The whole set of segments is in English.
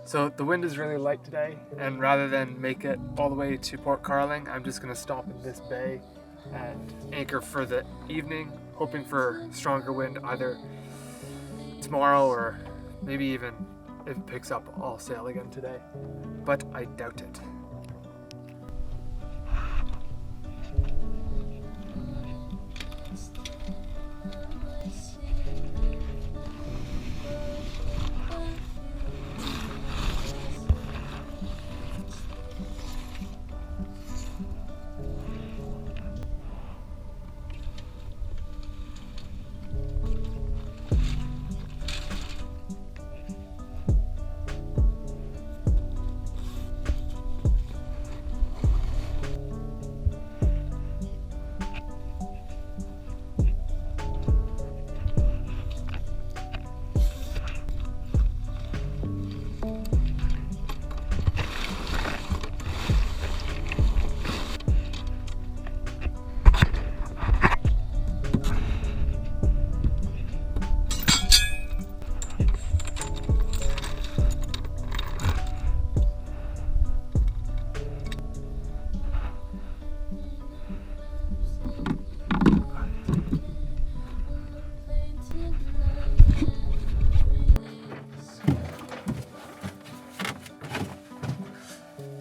So the wind is really light today, and rather than make it all the way to Port Carling, I'm just going to stop in this bay and anchor for the evening, hoping for stronger wind either tomorrow or maybe even if it picks up, I'll sail again today. But I doubt it.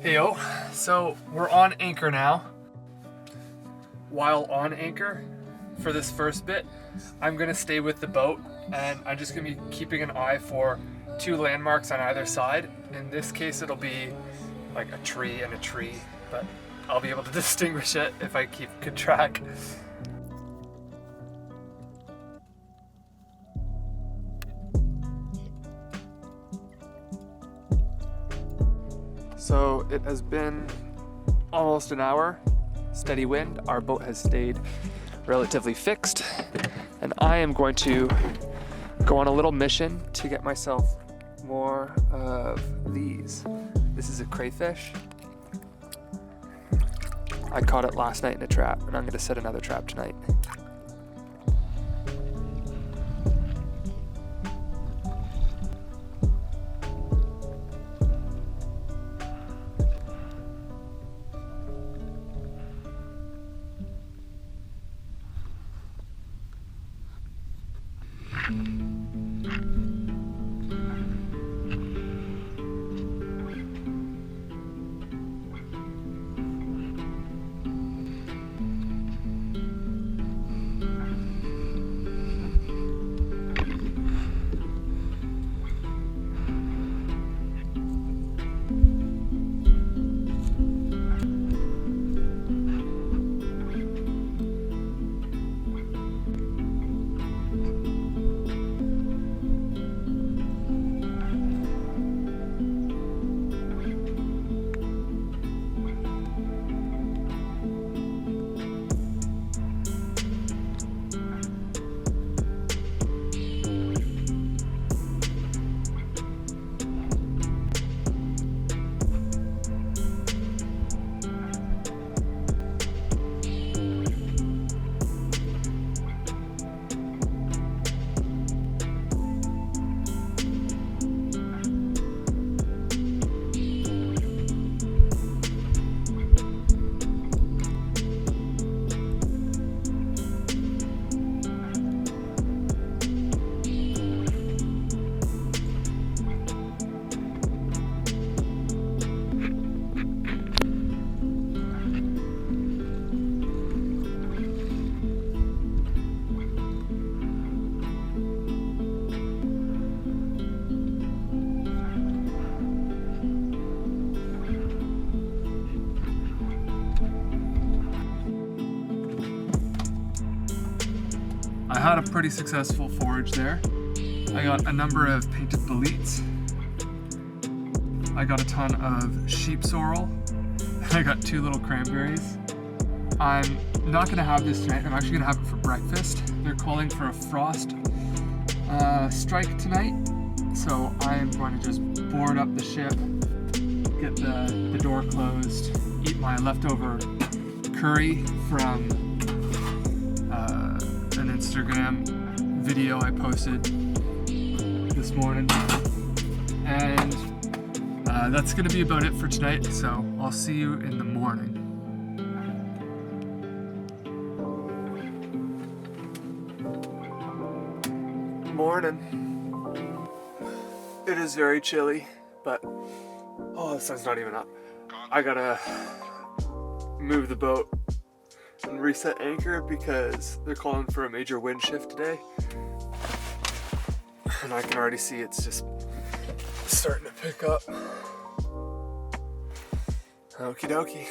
Heyo, so we're on anchor now. While on anchor, for this first bit, I'm gonna stay with the boat and I'm just gonna be keeping an eye for two landmarks on either side. In this case, it'll be like a tree and a tree, but I'll be able to distinguish it if I keep good track. So it has been almost an hour, steady wind. Our boat has stayed relatively fixed, and I am going to go on a little mission to get myself more of these. This is a crayfish. I caught it last night in a trap, and I'm gonna set another trap tonight. I had a pretty successful forage there. I got a number of painted boletes. I got a ton of sheep sorrel. I got 2 little cranberries. I'm not gonna have this tonight. I'm actually gonna have it for breakfast. They're calling for a frost strike tonight. So I am going to just board up the ship, get the door closed, eat my leftover curry from an Instagram video I posted this morning, and That's gonna be about it for tonight, so I'll see you in the morning. Morning. It is very chilly, but oh, the sun's not even up. I gotta move the boat and reset anchor because they're calling for a major wind shift today. And I can already see it's just starting to pick up. Okie dokie.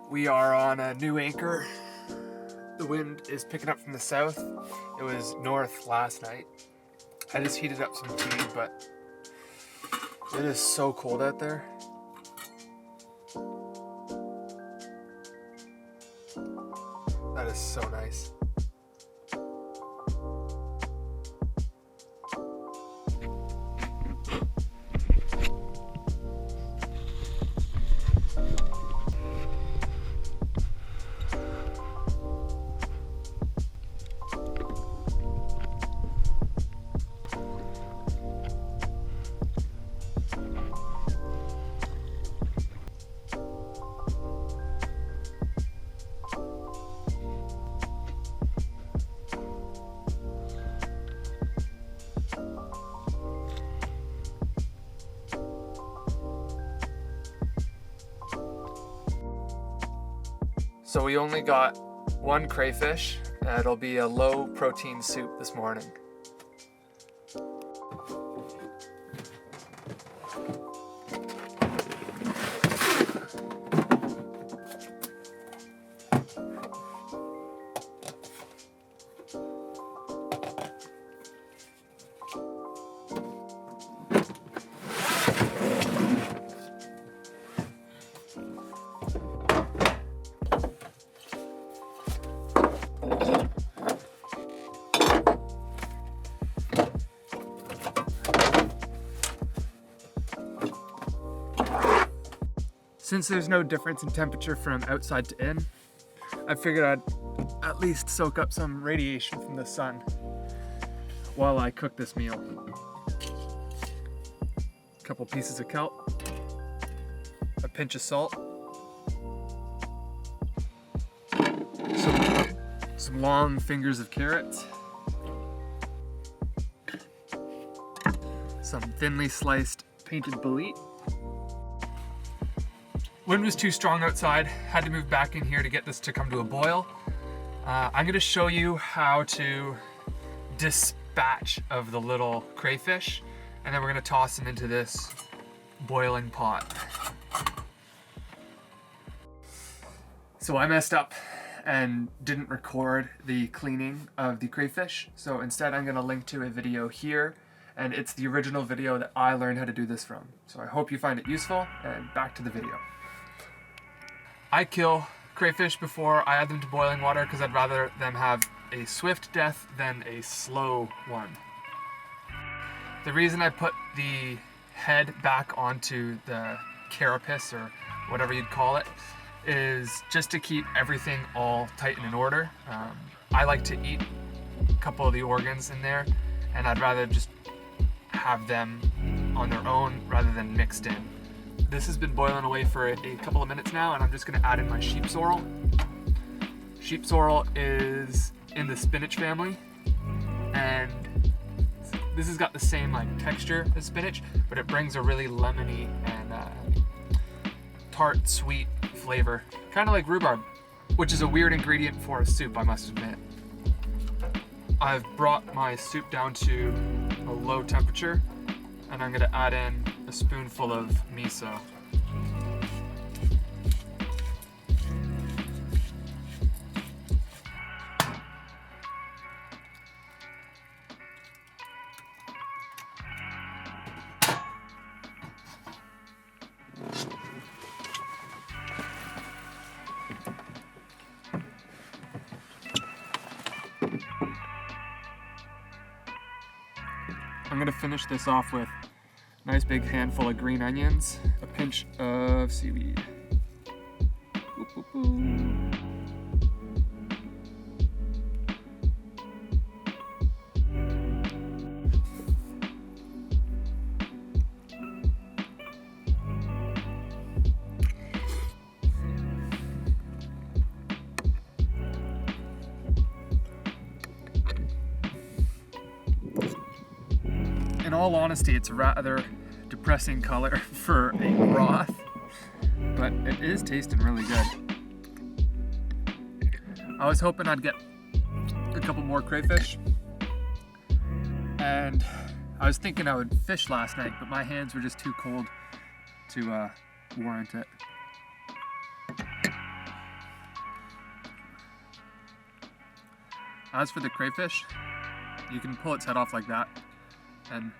We are on a new anchor. The wind is picking up from the south. It was north last night. I just heated up some tea, but it is so cold out there. That is so nice. So we only got one crayfish, and it'll be a low protein soup this morning. Since there's no difference in temperature from outside to in, I figured I'd at least soak up some radiation from the sun while I cook this meal. A couple pieces of kelp, a pinch of salt, some long fingers of carrots, some thinly sliced painted bolete. Wind was too strong outside, had to move back in here to get this to come to a boil. I'm gonna show you how to dispatch of the little crayfish, and then we're gonna toss them into this boiling pot. So I messed up and didn't record the cleaning of the crayfish. So instead I'm gonna link to a video here, and it's the original video that I learned how to do this from. So I hope you find it useful, and back to the video. I kill crayfish before I add them to boiling water because I'd rather them have a swift death than a slow one. The reason I put the head back onto the carapace, or whatever you'd call it, is just to keep everything all tight and in order. I like to eat a couple of the organs in there, and I'd rather just have them on their own rather than mixed in. This has been boiling away for a couple of minutes now, and I'm just gonna add in my sheep sorrel. Sheep sorrel is in the spinach family, and this has got the same like texture as spinach, but it brings a really lemony and tart, sweet flavor, kind of like rhubarb, which is a weird ingredient for a soup, I must admit. I've brought my soup down to a low temperature, and I'm gonna add in a spoonful of miso. I'm gonna finish this off with a nice big handful of green onions, a pinch of seaweed. Boop, boop, boop. In all honesty, it's a rather depressing color for a broth, but it is tasting really good. I was hoping I'd get a couple more crayfish, and I was thinking I would fish last night, but my hands were just too cold to warrant it. As for the crayfish, you can pull its head off like that and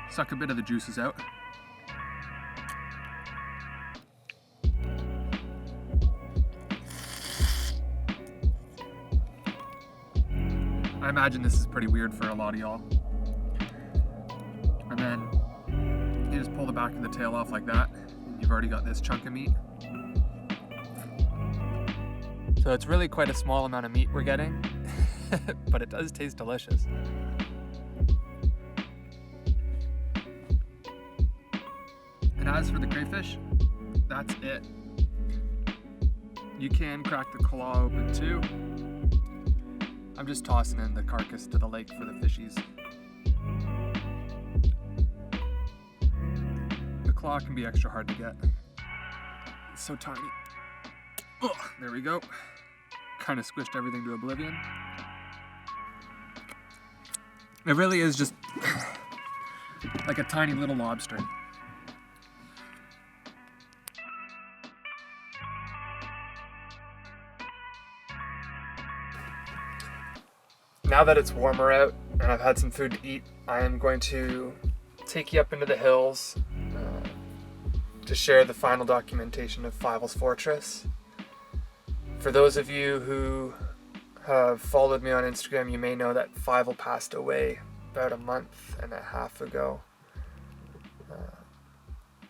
suck a bit of the juices out. I imagine this is pretty weird for a lot of y'all. And then you just pull the back of the tail off like that, and you've already got this chunk of meat. So it's really quite a small amount of meat we're getting, but it does taste delicious. And as for the crayfish, that's it. You can crack the claw open too. I'm just tossing in the carcass to the lake for the fishies. The claw can be extra hard to get. It's so tiny. Oh, there we go. Kind of squished everything to oblivion. It really is just like a tiny little lobster. Now that it's warmer out and I've had some food to eat, I am going to take you up into the hills to share the final documentation of Fievel's Fortress. For those of you who have followed me on Instagram, you may know that Fievel passed away about a month and a half ago.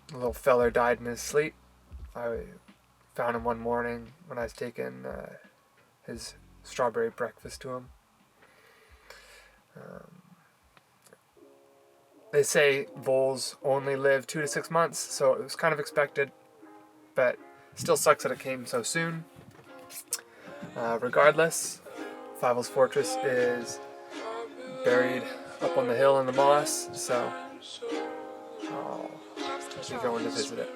The little feller died in his sleep. I found him one morning when I was taking his strawberry breakfast to him. They say voles only live 2 to 6 months, so it was kind of expected, but still sucks that it came so soon. Regardless, Fievel's Fortress is buried up on the hill in the moss, so I'll be going to visit it.